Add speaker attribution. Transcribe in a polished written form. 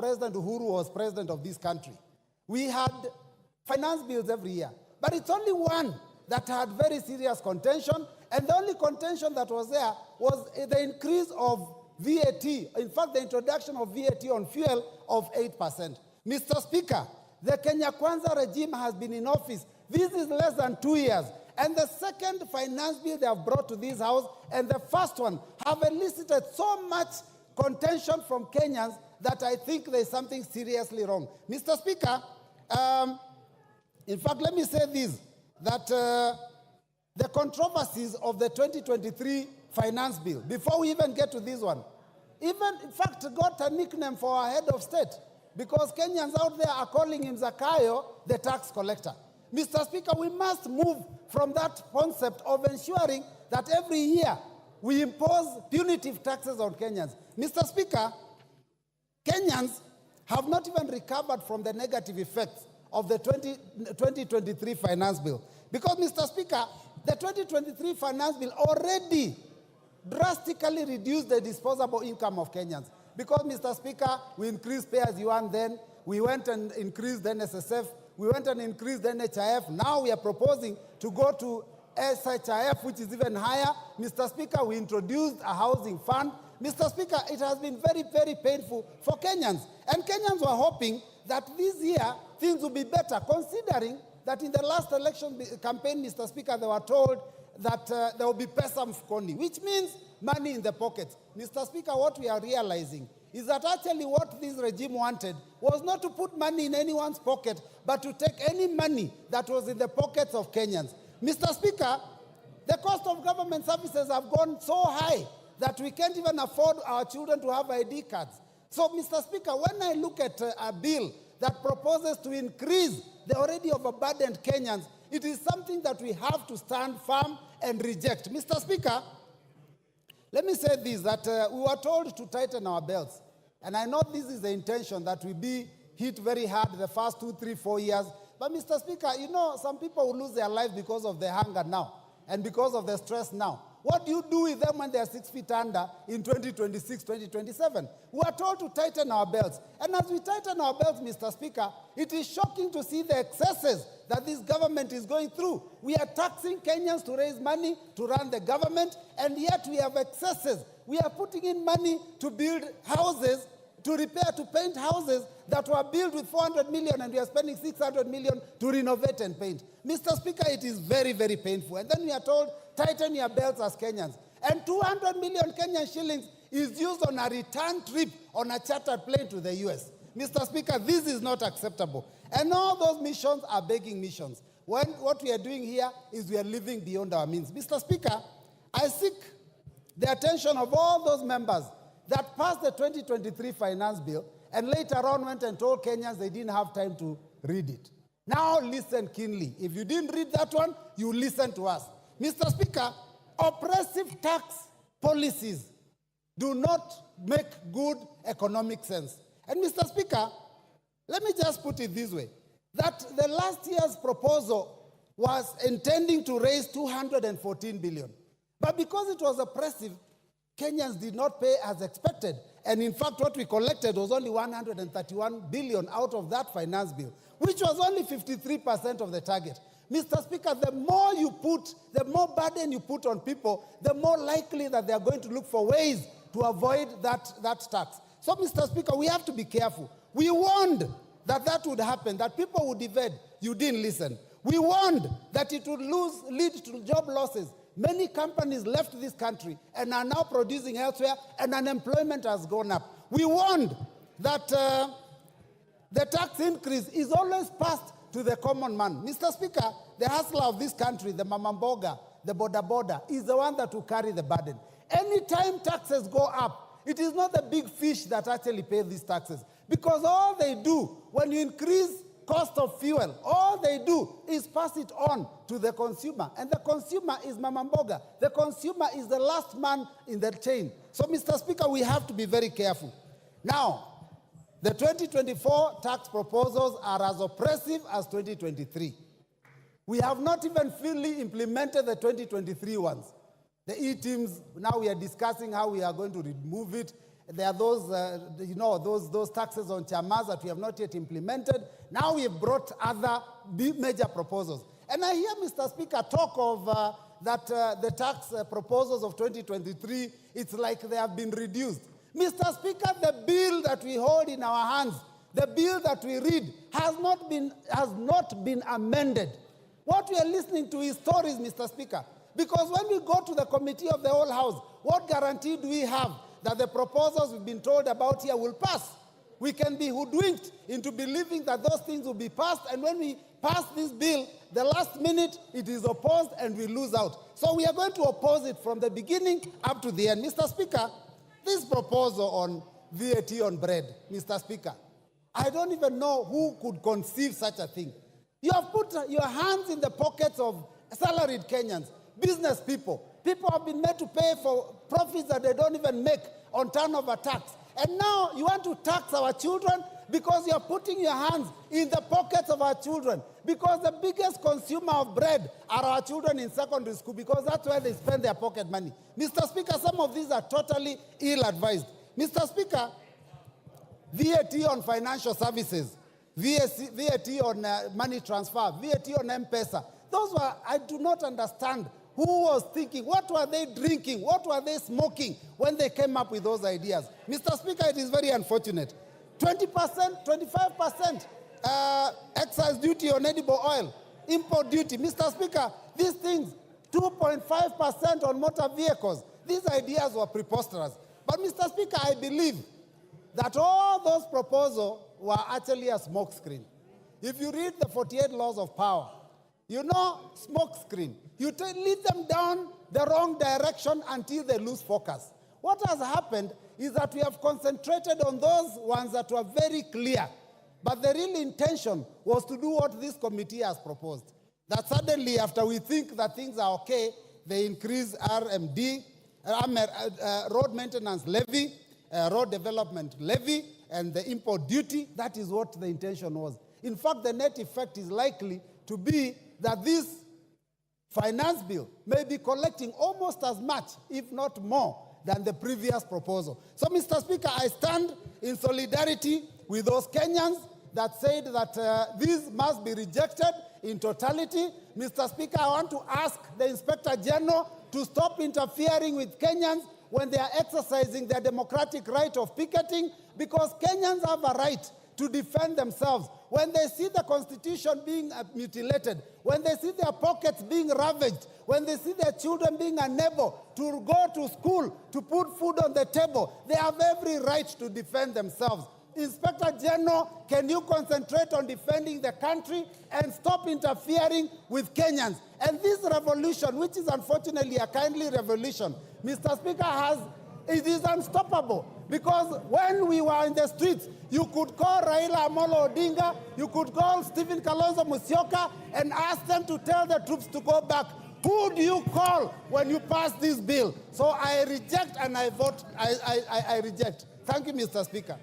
Speaker 1: President Uhuru was president of this country, we had finance bills every year. But it's only one that had very serious contention, and the only contention that was there was the increase of VAT. In fact, the introduction of VAT on fuel of 8%. Mr. Speaker, the Kenya Kwanza regime has been in office. This is less than 2 years. And the second finance bill they have brought to this house and the first one have elicited so much contention from Kenyans that I think there's something seriously wrong. Mr. Speaker, in fact, let me say this, that the controversies of the 2023 finance bill, before we even get to this one, even, in fact, got a nickname for our head of state, because Kenyans out there are calling him Zakayo, the tax collector. Mr. Speaker, we must move from that concept of ensuring that every year we impose punitive taxes on Kenyans. Mr. Speaker, Kenyans have not even recovered from the negative effects of the 2023 finance bill. Because, Mr. Speaker, the 2023 finance bill already drastically reduced the disposable income of Kenyans. Because, Mr. Speaker, we increased pay as you earn then, we went and increased the NSSF, we went and increased the NHIF. Now we are proposing to go to SHIF, which is even higher. Mr. Speaker, we introduced a housing fund. Mr. Speaker, it has been very, very painful for Kenyans. And Kenyans were hoping that this year things will be better, considering that in the last election campaign, Mr. Speaker, they were told that there will be pesa mfukoni, which means money in the pockets. Mr. Speaker, what we are realizing is that actually what this regime wanted was not to put money in anyone's pocket, but to take any money that was in the pockets of Kenyans. Mr. Speaker, the cost of government services have gone so high that we can't even afford our children to have ID cards. So, Mr. Speaker, when I look at a bill that proposes to increase the already overburdened Kenyans, it is something that we have to stand firm and reject. Mr. Speaker, let me say this, that we were told to tighten our belts. And I know this is the intention, that we be hit very hard the first 2, 3, 4 years. But, Mr. Speaker, you know, some people will lose their life because of the hunger now and because of the stress now. What do you do with them when they are 6 feet under in 2026, 2027? We are told to tighten our belts. And as we tighten our belts, Mr. Speaker, it is shocking to see the excesses that this government is going through. We are taxing Kenyans to raise money to run the government, and yet we have excesses. We are putting in money to build houses, to repair, to paint houses that were built with 400 million, and we are spending 600 million to renovate and paint. Mr. Speaker, it is very, very painful. And then we are told, tighten your belts as Kenyans. And 200 million Kenyan shillings is used on a return trip on a chartered plane to the US. Mr. Speaker, this is not acceptable. And all those missions are begging missions. When what we are doing here is we are living beyond our means. Mr. Speaker, I seek the attention of all those members that passed the 2023 finance bill and later on went and told Kenyans they didn't have time to read it. Now listen keenly. If you didn't read that one, you listen to us. Mr. Speaker, oppressive tax policies do not make good economic sense. And Mr. Speaker, let me just put it this way, that the last year's proposal was intending to raise 214 billion. But because it was oppressive, Kenyans did not pay as expected. And in fact, what we collected was only 131 billion out of that finance bill, which was only 53% of the target. Mr. Speaker, the more you put, the more burden you put on people, the more likely that they are going to look for ways to avoid that tax. So, Mr. Speaker, we have to be careful. We warned that that would happen, that people would evade. You didn't listen. We warned that it would lead to job losses. Many companies left this country and are now producing elsewhere, and unemployment has gone up. We warned that the tax increase is always passed to the common man. Mr. Speaker, the hustler of this country, the mamamboga, the boda, is the one that will carry the burden. Anytime taxes go up, it is not the big fish that actually pay these taxes. Because all they do, when you increase cost of fuel, all they do is pass it on to the consumer. And the consumer is mamamboga. The consumer is the last man in the chain. So, Mr. Speaker, we have to be very careful. Now, the 2024 tax proposals are as oppressive as 2023. We have not even fully implemented the 2023 ones. The E-teams, now we are discussing how we are going to remove it. There are those, those taxes on chamas that we have not yet implemented. Now we have brought other major proposals. And I hear, Mr. Speaker, talk of the tax proposals of 2023, it's like they have been reduced. Mr. Speaker, the bill that we hold in our hands, the bill that we read, has not been amended. What we are listening to is stories, Mr. Speaker. Because when we go to the committee of the whole House, what guarantee do we have that the proposals we've been told about here will pass? We can be hoodwinked into believing that those things will be passed, and when we pass this bill, the last minute it is opposed and we lose out. So we are going to oppose it from the beginning up to the end. Mr. Speaker, this proposal on VAT on bread, Mr. Speaker, I don't even know who could conceive such a thing. You have put your hands in the pockets of salaried Kenyans, business people. People have been made to pay for profits that they don't even make on turnover tax. And now you want to tax our children because you're putting your hands in the pockets of our children. Because the biggest consumer of bread are our children in secondary school, because that's where they spend their pocket money. Mr. Speaker, some of these are totally ill-advised. Mr. Speaker, VAT on financial services, VAT on money transfer, VAT on M-Pesa, those were, I do not understand who was thinking, what were they drinking, what were they smoking when they came up with those ideas. Mr. Speaker, it is very unfortunate. 20%, 25% excise duty on edible oil, import duty. Mr. Speaker, these things, 2.5% on motor vehicles. These ideas were preposterous. But Mr. Speaker, I believe that all those proposals were actually a smokescreen. If you read the 48 laws of power, you know, smokescreen. You lead them down the wrong direction until they lose focus. What has happened is that we have concentrated on those ones that were very clear. But the real intention was to do what this committee has proposed. That suddenly, after we think that things are okay, they increase RMD, road maintenance levy, road development levy, and the import duty. That is what the intention was. In fact, the net effect is likely to be that this finance bill may be collecting almost as much, if not more, than the previous proposal. So, Mr. Speaker, I stand in solidarity with those Kenyans that said that this must be rejected in totality. Mr. Speaker, I want to ask the Inspector General to stop interfering with Kenyans when they are exercising their democratic right of picketing, because Kenyans have a right to defend themselves. When they see the Constitution being mutilated, when they see their pockets being ravaged, when they see their children being unable to go to school, to put food on the table, they have every right to defend themselves. Inspector General, can you concentrate on defending the country and stop interfering with Kenyans? And this revolution, which is unfortunately a kindly revolution, Mr. Speaker, it is unstoppable. Because when we were in the streets, you could call Raila Amolo Odinga, you could call Stephen Kalonzo Musyoka and ask them to tell the troops to go back. Who do you call when you pass this bill? So I reject and I vote, I reject. Thank you, Mr. Speaker.